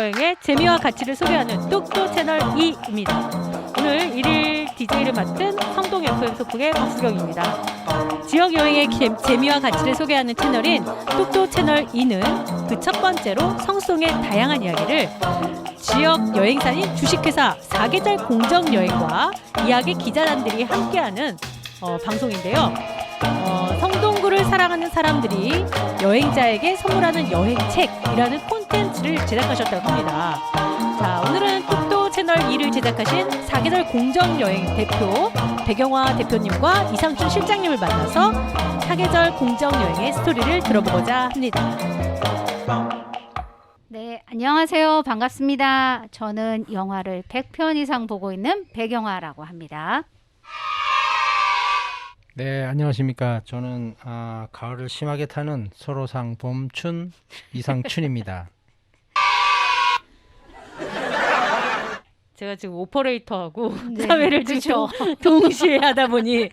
여행의 재미와 가치를 소개하는 뚝뚝 채널 2입니다. 오늘 1일 DJ를 맡은 성동 FM 소풍의 박수경입니다. 지역 여행의 재미와 가치를 소개하는 채널인 뚝뚝 채널 2는 그 첫 번째로 성수동의 다양한 이야기를 지역 여행사인 주식회사 사계절 공정여행과 이야기 기자단들이 함께하는 방송인데요. 성동구를 사랑하는 사람들이 여행자에게 선물하는 여행책이라는 콘텐츠를 제작하셨다고 합니다. 자, 오늘은 뚝뚝 채널 2를 제작하신 사계절 공정여행 대표 배경화 대표님과 이상춘 실장님을 만나서 사계절 공정여행의 스토리를 들어보고자 합니다. 네, 안녕하세요. 반갑습니다. 저는 영화를 100편 이상 보고 있는 배경화라고 합니다. 네, 안녕하십니까. 저는 가을을 심하게 타는 서로상 봄춘 이상춘입니다. 제가 지금 오퍼레이터하고 네, 사회를 지금 동시에 하다 보니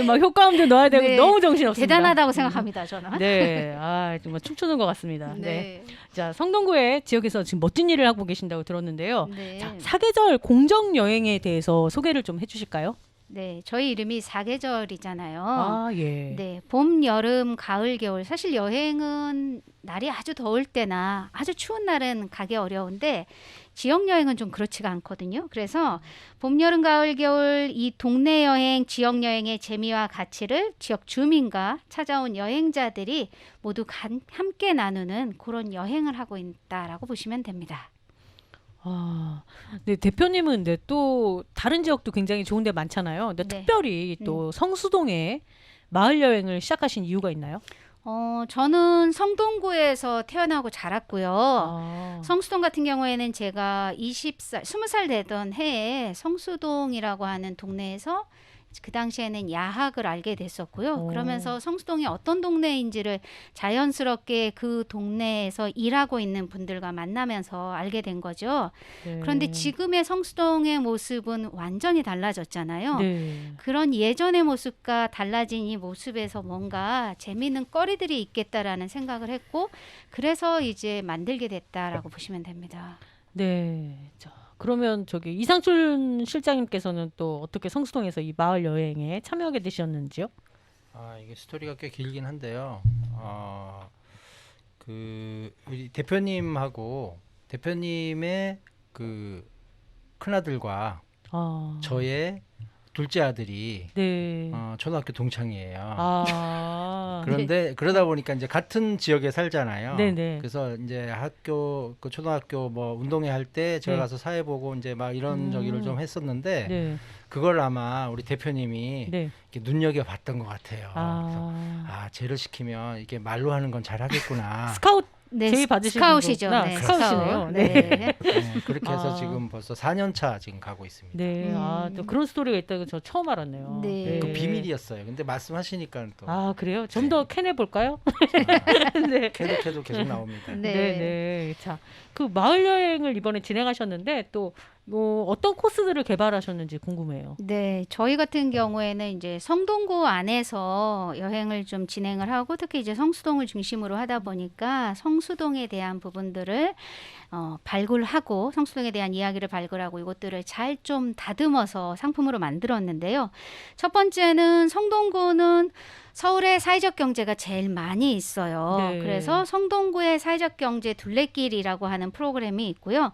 막 효과음도 넣어야 되고 네, 너무 정신없습니다. 대단하다고 생각합니다, 저는. 네, 정말 춤추는 것 같습니다. 네. 자, 성동구의 지역에서 지금 멋진 일을 하고 계신다고 들었는데요. 네. 자, 사계절 공정 여행에 대해서 소개를 좀 해주실까요? 네, 저희 이름이 사계절이잖아요. 예. 네, 봄, 여름, 가을, 겨울. 사실 여행은 날이 아주 더울 때나 아주 추운 날은 가기 어려운데 지역 여행은 좀 그렇지가 않거든요. 그래서 봄, 여름, 가을, 겨울 이 동네 여행, 지역 여행의 재미와 가치를 지역 주민과 찾아온 여행자들이 모두 함께 나누는 그런 여행을 하고 있다라고 보시면 됩니다. 네, 대표님은 근데 또 다른 지역도 굉장히 좋은 데 많잖아요. 근데 네. 특별히 또 성수동에 마을 여행을 시작하신 이유가 있나요? 저는 성동구에서 태어나고 자랐고요. 성수동 같은 경우에는 제가 20살 되던 해에 성수동이라고 하는 동네에서 그 당시에는 야학을 알게 됐었고요. 그러면서 성수동이 어떤 동네인지를 자연스럽게 그 동네에서 일하고 있는 분들과 만나면서 알게 된 거죠. 네. 그런데 지금의 성수동의 모습은 완전히 달라졌잖아요. 네. 그런 예전의 모습과 달라진 이 모습에서 뭔가 재미있는 거리들이 있겠다라는 생각을 했고 그래서 이제 만들게 됐다라고 보시면 됩니다. 네. 자, 그러면 저기 이상춘 실장님께서는 또 어떻게 성수동에서 이 마을 여행에 참여하게 되셨는지요? 이게 스토리가 꽤 길긴 한데요. 우리 대표님하고 대표님의 그 큰아들과 저의 둘째 아들이 네. 초등학교 동창이에요. 그런데 그러다 보니까 이제 같은 지역에 살잖아요. 네네. 그래서 이제 초등학교 뭐 운동회 할 때 제가 네. 가서 사회 보고 이제 막 이런 저기를 좀 했었는데 네. 그걸 아마 우리 대표님이 네. 이렇게 눈여겨 봤던 것 같아요. 그래서 쟤를 시키면 이게 말로 하는 건 잘하겠구나. 스카우트 네, 제의 받으신 스카웃이죠. 분이구나. 네, 스카웃이네요. 스카웃. 네. 네. 네, 그렇게 해서 지금 벌써 4년 차 지금 가고 있습니다. 네. 또 그런 스토리가 있다고 저 처음 알았네요. 네. 그 비밀이었어요. 근데 말씀하시니까 또 그래요? 좀 더 캐내 볼까요? 네. 캐도 계속 나옵니다. 네. 네. 자, 그 마을 여행을 이번에 진행하셨는데 또 어떤 코스들을 개발하셨는지 궁금해요. 네, 저희 같은 경우에는 이제 성동구 안에서 여행을 좀 진행을 하고 특히 이제 성수동을 중심으로 하다 보니까 성수동에 대한 부분들을 발굴하고 성수동에 대한 이야기를 발굴하고 이것들을 잘 좀 다듬어서 상품으로 만들었는데요. 첫 번째는 성동구는 서울의 사회적 경제가 제일 많이 있어요. 네. 그래서 성동구의 사회적 경제 둘레길이라고 하는 프로그램이 있고요.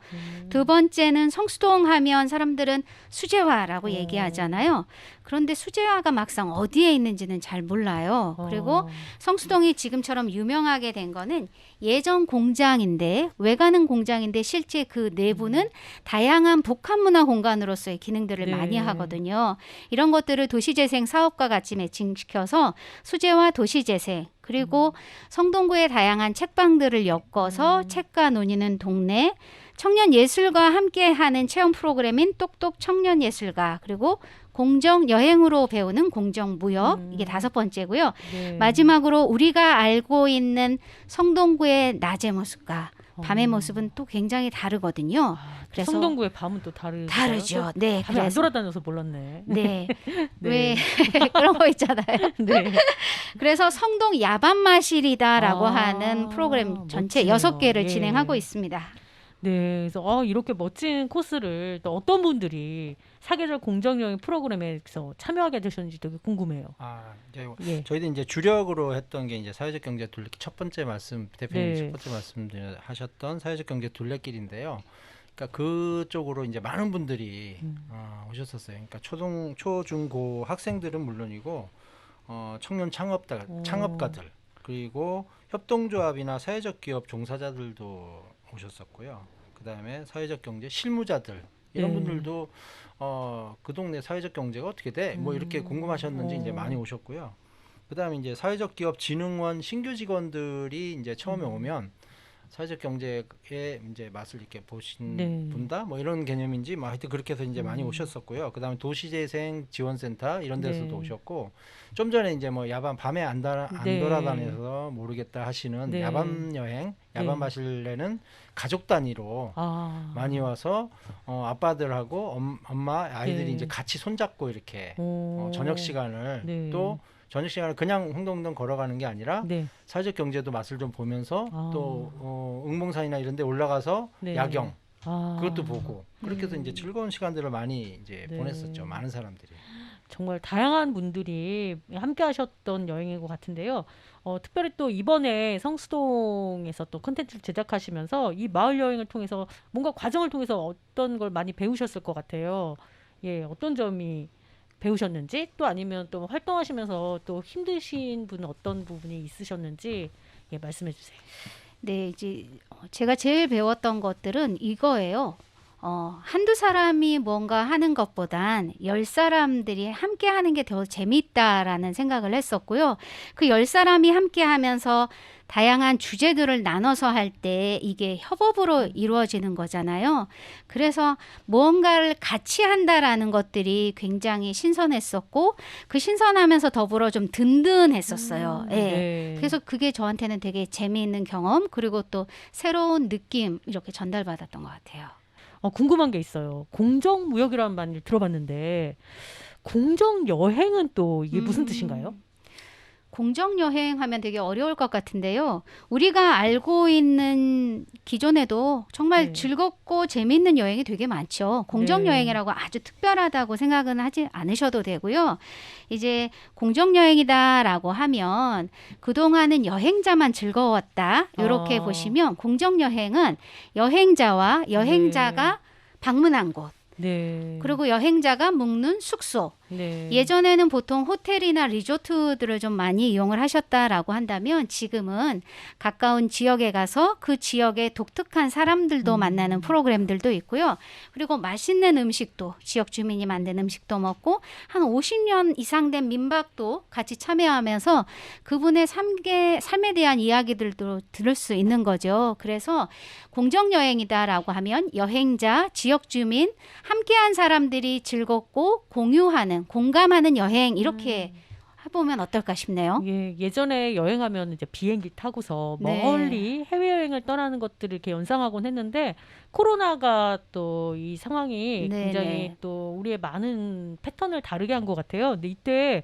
두 번째는 성수동 하면 사람들은 수제화라고 얘기하잖아요. 그런데 수제화가 막상 어디에 있는지는 잘 몰라요. 그리고 성수동이 지금처럼 유명하게 된 거는 예전 공장인데 외관은 공장인데 실제 그 내부는 다양한 복합문화 공간으로서의 기능들을 네. 많이 하거든요. 이런 것들을 도시재생 사업과 같이 매칭시켜서 수제화 도시재생 그리고 성동구의 다양한 책방들을 엮어서 책과 논의는 동네 청년 예술과 함께하는 체험 프로그램인 똑똑 청년 예술가 그리고 공정 여행으로 배우는 공정 무역 이게 5번째고요. 네. 마지막으로 우리가 알고 있는 성동구의 낮의 모습과 밤의 모습은 또 굉장히 다르거든요. 그래서 성동구의 밤은 또 다르죠. 네, 밤에 안 돌아다녀서 몰랐네. 네. 네. 왜 그런 거 있잖아요. 네. 그래서 성동 야밤마실이다라고 하는 프로그램 전체 멋지네요. 6개를 예. 진행하고 있습니다. 네, 그래서 이렇게 멋진 코스를 또 어떤 분들이 사계절 공정여행 프로그램에서 참여하게 되셨는지 되게 궁금해요. 이제 예. 저희도 이제 주력으로 했던 게 이제 사회적 경제 둘레길 첫 번째 말씀 대표님 네. 첫 번째 말씀 하셨던 사회적 경제 둘레길인데요. 그러니까 그쪽으로 이제 많은 분들이 오셨었어요. 그러니까 초중고 학생들은 물론이고 청년 창업가들 그리고 협동조합이나 사회적 기업 종사자들도 오셨었고요. 그다음에 사회적 경제 실무자들 이런 네. 분들도 그 동네 사회적 경제가 어떻게 돼? 뭐 이렇게 궁금하셨는지 이제 많이 오셨고요. 그다음에 이제 사회적 기업 진흥원 신규 직원들이 이제 처음에 오면 사회적 경제의 이제 맛을 이렇게 본다 뭐 이런 개념인지 뭐 하여튼 그렇게 해서 이제 많이 오셨었고요. 그다음에 도시재생 지원센터 이런 데서도 오셨고 좀 전에 이제 뭐 밤에 안 돌아다녀서 모르겠다 하시는 야밤 여행, 야밤 마실래는 가족 단위로 많이 와서 아빠들하고 엄마 아이들이 이제 같이 손잡고 이렇게 저녁 시간을 또 저녁 시간을 그냥 흥동흥동 걸어가는 게 아니라 사회적 경제도 맛을 좀 보면서 또 응봉산이나 이런 데 올라가서 야경 그것도 보고 그렇게 해서 이제 즐거운 시간들을 많이 이제 보냈었죠. 많은 사람들이. 정말 다양한 분들이 함께 하셨던 여행인 것 같은데요. 특별히 또 이번에 성수동에서 또 콘텐츠를 제작하시면서 이 마을 여행을 통해서 뭔가 과정을 통해서 어떤 걸 많이 배우셨을 것 같아요. 예, 어떤 점이 배우셨는지 또 아니면 또 활동하시면서 또 힘드신 분은 어떤 부분이 있으셨는지 말씀해 주세요. 네, 이제 제가 제일 배웠던 것들은 이거예요. 한두 사람이 뭔가 하는 것보단 10사람들이 함께 하는 게 더 재밌다라는 생각을 했었고요. 그 10사람이 함께 하면서 다양한 주제들을 나눠서 할 때 이게 협업으로 이루어지는 거잖아요. 그래서 무언가를 같이 한다라는 것들이 굉장히 신선했었고 그 신선하면서 더불어 좀 든든했었어요. 예. 그래서 그게 저한테는 되게 재미있는 경험 그리고 또 새로운 느낌 이렇게 전달받았던 것 같아요. 궁금한 게 있어요. 공정무역이라는 말을 들어봤는데 공정여행은 또 이게 무슨 뜻인가요? 공정여행 하면 되게 어려울 것 같은데요. 우리가 알고 있는 기존에도 정말 즐겁고 재미있는 여행이 되게 많죠. 공정여행이라고 아주 특별하다고 생각은 하지 않으셔도 되고요. 이제 공정여행이다라고 하면 그동안은 여행자만 즐거웠다. 이렇게 보시면 공정여행은 여행자와 여행자가 방문한 곳. 그리고 여행자가 묵는 숙소. 예전에는 보통 호텔이나 리조트들을 좀 많이 이용을 하셨다라고 한다면 지금은 가까운 지역에 가서 그 지역의 독특한 사람들도 만나는 프로그램들도 있고요. 그리고 맛있는 음식도 지역 주민이 만든 음식도 먹고 한 50년 이상 된 민박도 같이 참여하면서 그분의 삶에 대한 이야기들도 들을 수 있는 거죠. 그래서 공정여행이다라고 하면 여행자, 지역 주민, 함께한 사람들이 즐겁고 공유하는 공감하는 여행 이렇게 해보면 어떨까 싶네요. 예전에 여행하면 이제 비행기 타고서 멀리 해외여행을 떠나는 것들을 이렇게 연상하곤 했는데 코로나가 또 이 상황이 굉장히 또 우리의 많은 패턴을 다르게 한 것 같아요. 근데 이때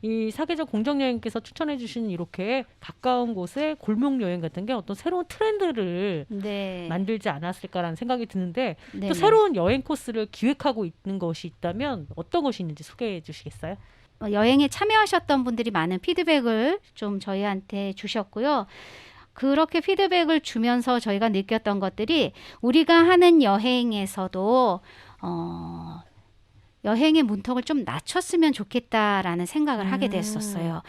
이 사계절 공정여행께서 추천해 주신 이렇게 가까운 곳의 골목 여행 같은 게 어떤 새로운 트렌드를 만들지 않았을까라는 생각이 드는데 또 새로운 여행 코스를 기획하고 있는 것이 있다면 어떤 것이 있는지 소개해 주시겠어요? 여행에 참여하셨던 분들이 많은 피드백을 좀 저희한테 주셨고요. 그렇게 피드백을 주면서 저희가 느꼈던 것들이 우리가 하는 여행에서도 여행의 문턱을 좀 낮췄으면 좋겠다라는 생각을 하게 됐었어요.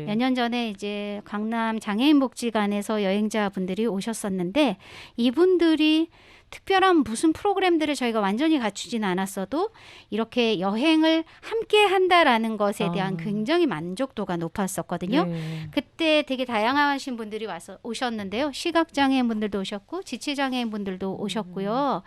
몇 년 전에 이제 강남 장애인복지관에서 여행자분들이 오셨었는데 이분들이 특별한 무슨 프로그램들을 저희가 완전히 갖추진 않았어도 이렇게 여행을 함께 한다라는 것에 대한 굉장히 만족도가 높았었거든요. 그때 되게 다양하신 분들이 오셨는데요. 시각장애인 분들도 오셨고 지체장애인 분들도 오셨고요.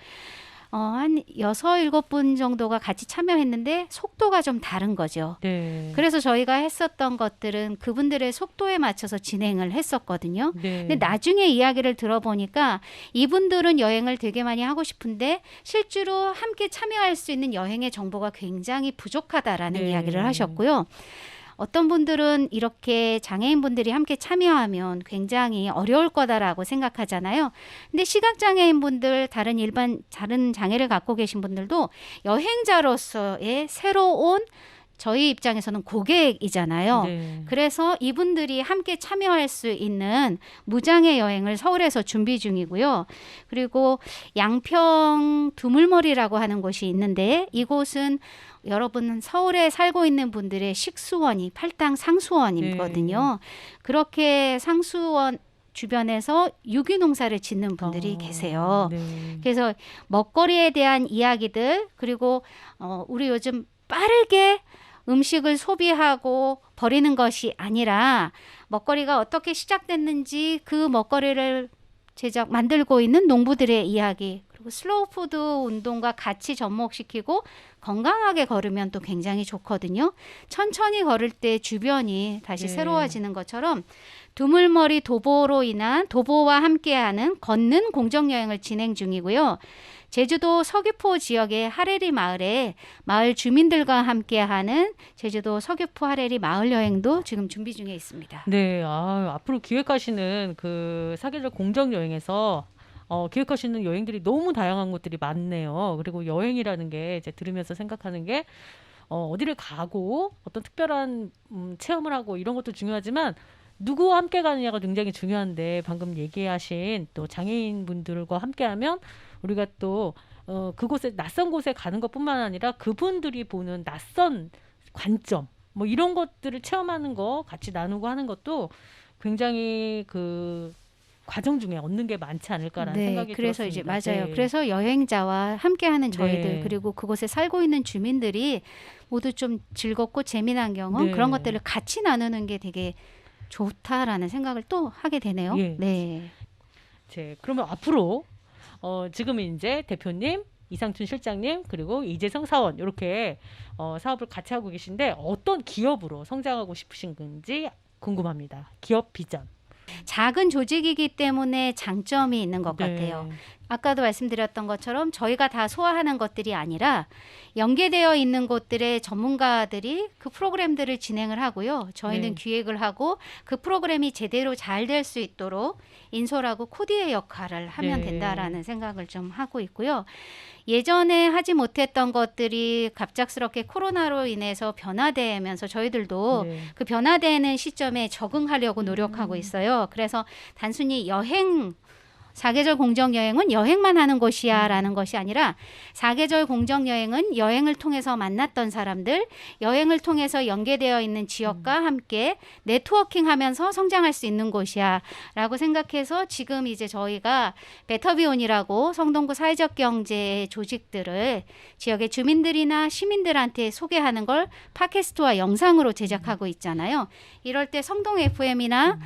한 6, 7분 정도가 같이 참여했는데 속도가 좀 다른 거죠. 그래서 저희가 했었던 것들은 그분들의 속도에 맞춰서 진행을 했었거든요. 근데 나중에 이야기를 들어보니까 이분들은 여행을 되게 많이 하고 싶은데 실제로 함께 참여할 수 있는 여행의 정보가 굉장히 부족하다라는 이야기를 하셨고요. 어떤 분들은 이렇게 장애인분들이 함께 참여하면 굉장히 어려울 거다라고 생각하잖아요. 근데 시각장애인분들, 다른 장애를 갖고 계신 분들도 여행자로서의 새로운 저희 입장에서는 고객이잖아요. 네. 그래서 이분들이 함께 참여할 수 있는 무장애 여행을 서울에서 준비 중이고요. 그리고 양평 두물머리라고 하는 곳이 있는데 이곳은 여러분 서울에 살고 있는 분들의 식수원이 팔당 상수원이거든요. 그렇게 상수원 주변에서 유기농사를 짓는 분들이 계세요. 네. 그래서 먹거리에 대한 이야기들 그리고 우리 요즘 빠르게 음식을 소비하고 버리는 것이 아니라 먹거리가 어떻게 시작됐는지 그 먹거리를 만들고 있는 농부들의 이야기 그리고 슬로우 푸드 운동과 같이 접목시키고 건강하게 걸으면 또 굉장히 좋거든요. 천천히 걸을 때 주변이 다시 네. 새로워지는 것처럼 두물머리 도보로 인한 도보와 함께하는 걷는 공정여행을 진행 중이고요. 제주도 서귀포 지역의 하레리 마을에 마을 주민들과 함께하는 제주도 서귀포 하레리 마을 여행도 지금 준비 중에 있습니다. 네, 앞으로 기획하시는 그 사계절 공정 여행에서 기획하시는 여행들이 너무 다양한 것들이 많네요. 그리고 여행이라는 게 이제 들으면서 생각하는 게 어디를 가고 어떤 특별한 체험을 하고 이런 것도 중요하지만 누구와 함께 가느냐가 굉장히 중요한데 방금 얘기하신 또 장애인 분들과 함께하면 우리가 또 그곳에 낯선 곳에 가는 것뿐만 아니라 그분들이 보는 낯선 관점 뭐 이런 것들을 체험하는 거 같이 나누고 하는 것도 굉장히 그 과정 중에 얻는 게 많지 않을까라는 생각이 그래서 들었습니다. 이제 맞아요. 네. 그래서 여행자와 함께하는 저희들 네. 그리고 그곳에 살고 있는 주민들이 모두 좀 즐겁고 재미난 경험 네. 그런 것들을 같이 나누는 게 되게 좋다라는 생각을 또 하게 되네요. 예. 네. 그러면 앞으로 지금 이제 대표님, 이상춘 실장님 그리고 이재성 사원 이렇게 사업을 같이 하고 계신데 어떤 기업으로 성장하고 싶으신 건지 궁금합니다. 기업 비전. 작은 조직이기 때문에 장점이 있는 것 같아요. 아까도 말씀드렸던 것처럼 저희가 다 소화하는 것들이 아니라 연계되어 있는 곳들의 전문가들이 그 프로그램들을 진행을 하고요. 저희는 네. 기획을 하고 그 프로그램이 제대로 잘 될 수 있도록 인솔하고 코디의 역할을 하면 네. 된다라는 생각을 좀 하고 있고요. 예전에 하지 못했던 것들이 갑작스럽게 코로나로 인해서 변화되면서 저희들도 네. 그 변화되는 시점에 적응하려고 노력하고 있어요. 그래서 단순히 사계절 공정여행은 여행만 하는 곳이야 라는 것이 아니라 사계절 공정여행은 여행을 통해서 만났던 사람들, 여행을 통해서 연계되어 있는 지역과 함께 네트워킹하면서 성장할 수 있는 곳이야 라고 생각해서 지금 이제 저희가 베터비온이라고 성동구 사회적 경제 조직들을 지역의 주민들이나 시민들한테 소개하는 걸 팟캐스트와 영상으로 제작하고 있잖아요. 이럴 때 성동 FM이나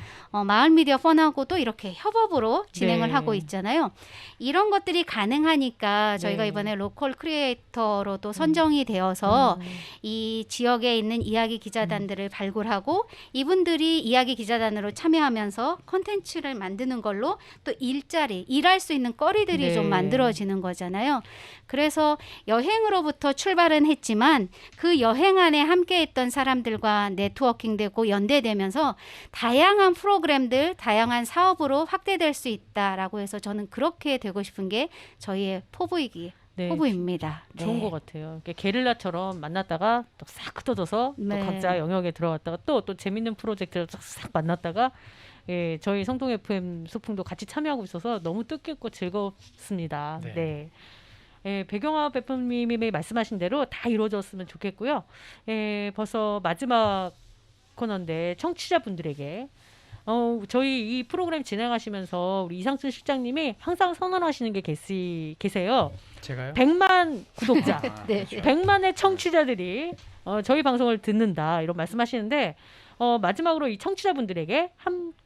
마을 미디어 펀하고도 이렇게 협업으로 진행을 하고 있잖아요. 이런 것들이 가능하니까 저희가 이번에 로컬 크리에이터로도 선정이 되어서 이 지역에 있는 이야기 기자단들을 발굴하고 이분들이 이야기 기자단으로 참여하면서 콘텐츠를 만드는 걸로 또 일할 수 있는 거리들이 좀 만들어지는 거잖아요. 그래서 여행으로부터 출발은 했지만 그 여행 안에 함께 있던 사람들과 네트워킹되고 연대되면서 다양한 프로그램들, 다양한 사업으로 확대될 수 있다라고 해서 저는 그렇게 되고 싶은 게 저희의 포부입니다. 좋은 것 같아요. 게릴라처럼 만났다가 또 싹 흩어져서 또 각자 영역에 들어갔다가 또 재밌는 프로젝트를 싹 만났다가 저희 성동 FM 소풍도 같이 참여하고 있어서 너무 뜻깊고 즐겁습니다. 네. 배경화 대표님이 말씀하신 대로 다 이루어졌으면 좋겠고요. 벌써 마지막 코너인데 청취자분들에게 저희 이 프로그램 진행하시면서 우리 이상춘 실장님이 항상 선언하시는 게 계세요. 제가요? 100만 구독자, 네. 100만의 청취자들이 저희 방송을 듣는다 이런 말씀하시는데 마지막으로 이 청취자분들에게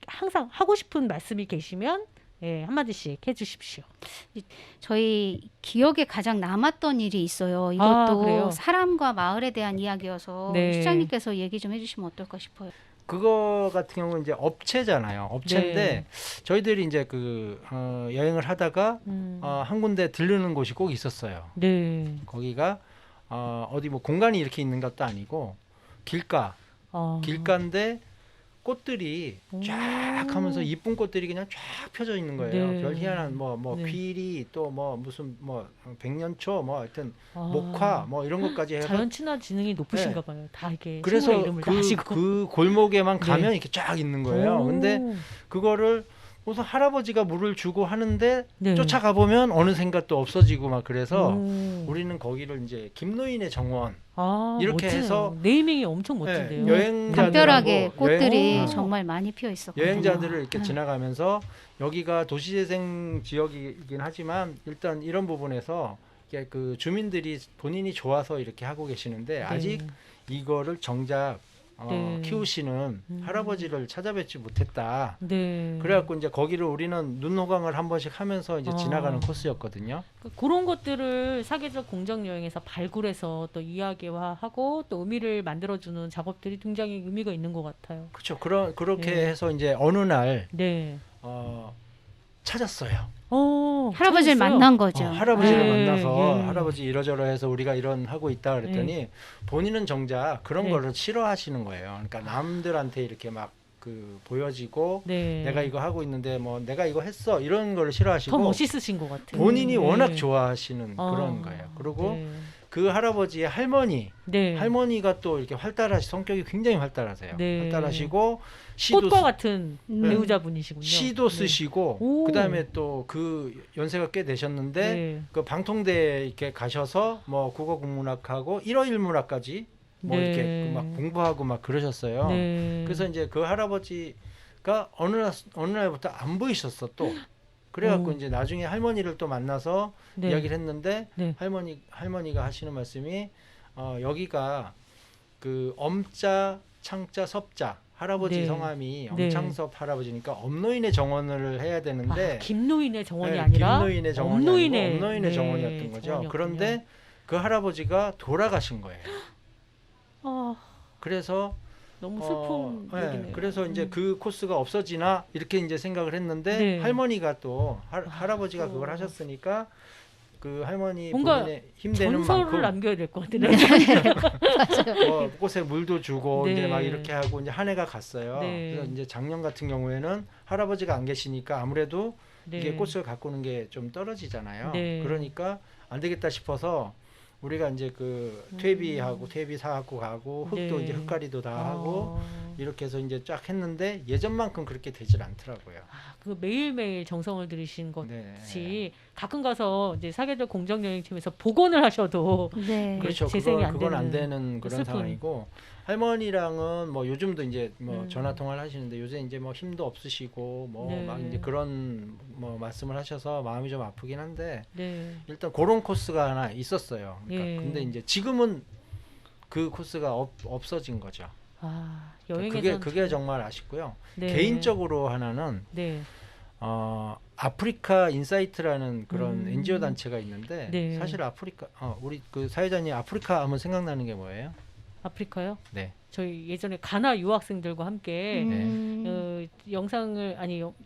항상 하고 싶은 말씀이 계시면 한마디씩 해주십시오. 저희 기억에 가장 남았던 일이 있어요. 이것도 그래요? 사람과 마을에 대한 이야기여서 실장님께서 얘기 좀 해주시면 어떨까 싶어요. 그거 같은 경우는 이제 업체잖아요. 업체인데 저희들이 이제 여행을 하다가 한 군데 들르는 곳이 꼭 있었어요. 거기가 어디 뭐 공간이 이렇게 있는 것도 아니고 길가 길가인데 꽃들이 쫙 하면서 이쁜 꽃들이 그냥 쫙 펴져 있는 거예요. 네. 별 희한한 뭐 네. 귀리 또 뭐 무슨 뭐 백년초 뭐 하여튼 목화 뭐 이런 것까지 해서 자연 친화 지능이 높으신가 네. 봐요. 다 이렇게 그래서 식물의 이름을 다 아시고. 그 골목에만 네. 가면 이렇게 쫙 있는 거예요. 근데 그거를 무슨 할아버지가 물을 주고 하는데 네. 쫓아가 보면 어느샌가 또 없어지고 막 그래서 오. 우리는 거기를 이제 김노인의 정원 이렇게 멋지네요. 해서 네이밍이 엄청 멋진데요. 네, 여행자들하고 담벼락에 꽃들이 여행- 정말 많이 피어 있었거든요. 여행자들을 이렇게 지나가면서 여기가 도시재생 지역이긴 하지만 일단 이런 부분에서 이게 그 주민들이 본인이 좋아서 이렇게 하고 계시는데 아직 이거를 정작 네. 키우시는 할아버지를 찾아뵙지 못했다. 네. 그래갖고 이제 거기를 우리는 눈호강을 한 번씩 하면서 이제 지나가는 코스였거든요. 그런 것들을 사계절 공정 여행에서 발굴해서 또 이야기화하고 또 의미를 만들어주는 작업들이 굉장히 의미가 있는 것 같아요. 그렇죠. 그렇게 네. 해서 이제 어느 날 네. 찾았어요. 할아버지를 찾았어요? 만난 거죠. 할아버지를 네, 만나서 예. 할아버지 이러저러해서 우리가 이런 하고 있다 그랬더니 본인은 정작 그런 네. 거를 싫어하시는 거예요. 그러니까 남들한테 이렇게 막 그 보여지고 네. 내가 이거 하고 있는데 뭐 내가 이거 했어 이런 거를 싫어하시고 더 멋있으신 것 같아요. 본인이 네. 워낙 좋아하시는 아, 그런 거예요. 그리고 네. 그 할아버지의 네. 할머니가 또 이렇게 성격이 굉장히 활달하세요. 네. 활달하시고 꽃과 같은 네. 배우자분이시군요. 시도 네. 쓰시고 오. 그다음에 또 그 연세가 꽤 되셨는데 네. 그 방통대에 이렇게 가셔서 뭐 국어국문학하고 일어일문학까지 뭐 네. 이렇게 막 공부하고 막 그러셨어요. 네. 그래서 이제 그 할아버지가 어느 날부터 안 보이셨어 또. 그래갖고 오. 이제 나중에 할머니를 또 만나서 네. 이야기를 했는데 네. 할머니가 하시는 말씀이 여기가 그 엄자 창자 섭자 할아버지 네. 성함이 네. 엄창섭 할아버지니까 엄노인의 정원을 해야 되는데 김노인의 정원이 네, 아니라 김노인의 정원이 엄노인의, 아니고 엄노인의 네, 정원이었던 거죠. 정원이었군요. 그런데 그 할아버지가 돌아가신 거예요. 아, 그래서 너무 슬픈 얘기네요. 그래서 이제 그 코스가 없어지나 이렇게 이제 생각을 했는데 네. 할머니가 또 할아버지가 그걸 하셨으니까 그 할머니 뭔가 본인의 힘되는 전설을 만큼 남겨야 될 것 같은데. 꽃에 물도 주고 네. 이제 막 이렇게 하고 이제 한 해가 갔어요. 네. 그래서 이제 작년 같은 경우에는 할아버지가 안 계시니까 아무래도 네. 이게 꽃을 가꾸는 게 좀 떨어지잖아요. 네. 그러니까 안 되겠다 싶어서 우리가 이제 그 퇴비하고 퇴비 사갖고 가고 흙도 네. 이제 흙가리도 다 하고 이렇게 해서 이제 쫙 했는데 예전만큼 그렇게 되질 않더라고요. 그 매일매일 정성을 들이신 것이 네. 가끔 가서 이제 사계절 공정 여행팀에서 복원을 하셔도 네. 그렇죠. 재생이 안 그건 안 되는 되는 그런 슬픈. 상황이고 할머니랑은 뭐 요즘도 이제 뭐 음. 전화 통화를 하시는데 요새 이제 뭐 힘도 없으시고 뭐 네. 막 이제 그런 뭐 말씀을 하셔서 마음이 좀 아프긴 한데 네. 일단 그런 코스가 하나 있었어요. 그러니까 예. 근데 이제 지금은 그 코스가 없어진 거죠. 여행에서 그게 정말 아쉽고요. 네. 개인적으로 하나는 네. 아프리카 인사이트라는 그런 음. NGO 단체가 있는데 네. 사실 아프리카 우리 그 사회자님 아프리카 하면 생각나는 게 뭐예요? 아프리카요? 네. 저희 예전에 가나 유학생들과 함께 음. 영상을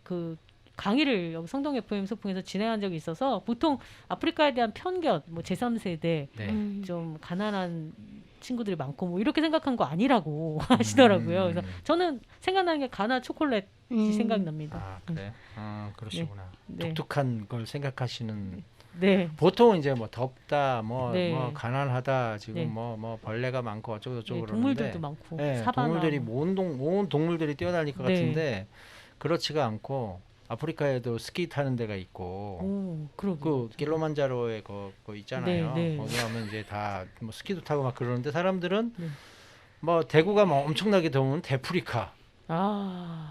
그 강의를 여기 성동 FM 소풍에서 진행한 적이 있어서 보통 아프리카에 대한 편견, 뭐 제3세대 네. 좀 가난한 친구들이 많고 뭐 이렇게 생각한 거 아니라고 하시더라고요. 그래서 저는 생각나는 게 가나 초콜릿이 생각납니다. 그래. 그러시구나. 네. 독특한 걸 생각하시는. 네. 보통은 이제 뭐 덥다, 뭐 네. 가난하다, 지금 네. 뭐 벌레가 많고 어쩌고 저쩌고 네, 그러는데 동물들도 많고 네, 사바나 동물들이 뭐. 온 동물들이 뛰어다닐 것 네. 같은데 그렇지가 않고 아프리카에도 스키 타는 데가 있고 그 킬로만자로에 거 있잖아요. 네, 네. 거기 가면 이제 다 뭐 스키도 타고 막 그러는데 사람들은 네. 뭐 대구가 뭐 엄청나게 더운 대프리카.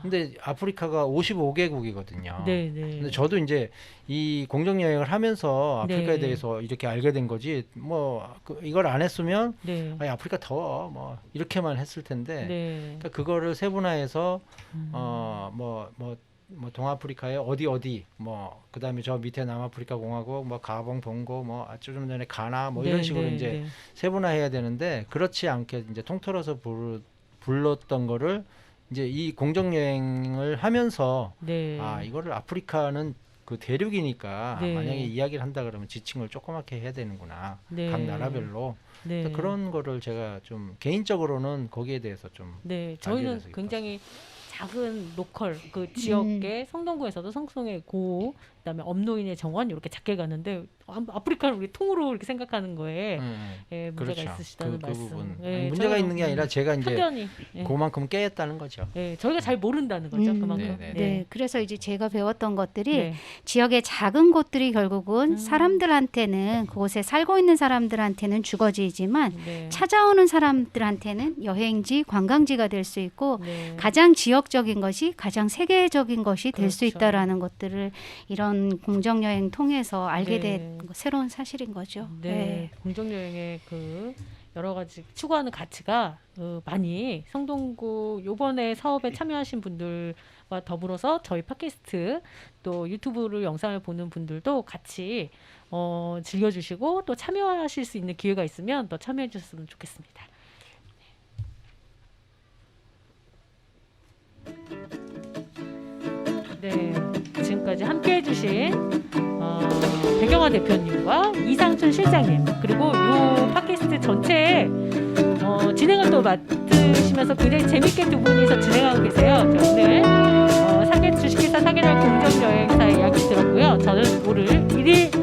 근데 아프리카가 55개국이거든요. 네, 네. 근데 저도 이제 이 공정 여행을 하면서 아프리카에 네. 대해서 이렇게 알게 된 거지. 뭐 이걸 안 했으면 네. 아니 아프리카 더워 뭐 이렇게만 했을 텐데. 네. 그러니까 그거를 세분화해서 뭐 동아프리카에 어디 뭐 그다음에 저 밑에 남아프리카 공화국 뭐 가봉 봉고 뭐 좀 전에 가나 뭐 이런 네, 식으로 네, 이제 네. 세분화해야 되는데 그렇지 않게 이제 통틀어서 불렀던 거를 이제 이 공정 여행을 하면서 네. 이거를 아프리카는 그 대륙이니까 네. 만약에 이야기를 한다 그러면 지층을 조그맣게 해야 되는구나. 네. 각 나라별로 네. 그런 거를 제가 좀 개인적으로는 거기에 대해서 좀 네, 저희는 돼서 굉장히 작은 로컬 그 지역의 성동구에서도 성송의 고, 그다음에 업노인의 정원 이렇게 작게 가는데 아프리카를 우리 통으로 이렇게 생각하는 거에 예, 문제가 그렇죠. 있으시다는 그 말씀. 부분. 예, 아니, 문제가 저희가, 있는 게 아니라 제가 이제 편견이 예. 그만큼 깨했다는 거죠. 예, 저희가 잘 모른다는 거죠. 그만큼. 네, 네. 그래서 이제 제가 배웠던 것들이 네. 지역의 작은 곳들이 결국은 음. 사람들한테는 그곳에 살고 있는 사람들한테는 주거지이지만 네. 찾아오는 사람들한테는 여행지, 관광지가 될 수 있고 네. 가장 지역적인 것이 가장 세계적인 것이 될 수 그렇죠. 있다라는 것들을 이런 공정 여행 통해서 알게 네. 된 새로운 사실인 거죠. 네, 공정 여행의 그 여러 가지 추구하는 가치가 많이 성동구 요번에 사업에 참여하신 분들과 더불어서 저희 팟캐스트 또 유튜브를 영상을 보는 분들도 같이 즐겨주시고 또 참여하실 수 있는 기회가 있으면 더 참여해 주셨으면 좋겠습니다. 네, 지금까지 함께해 주신 배경화 대표님과 이상춘 실장님 그리고 요 팟캐스트 전체에 진행을 또 맡으시면서 굉장히 재밌게 두 분이서 진행하고 계세요. 자, 오늘 주식회사 사계절 공정여행사 이야기 들었고요. 저는 오늘 1일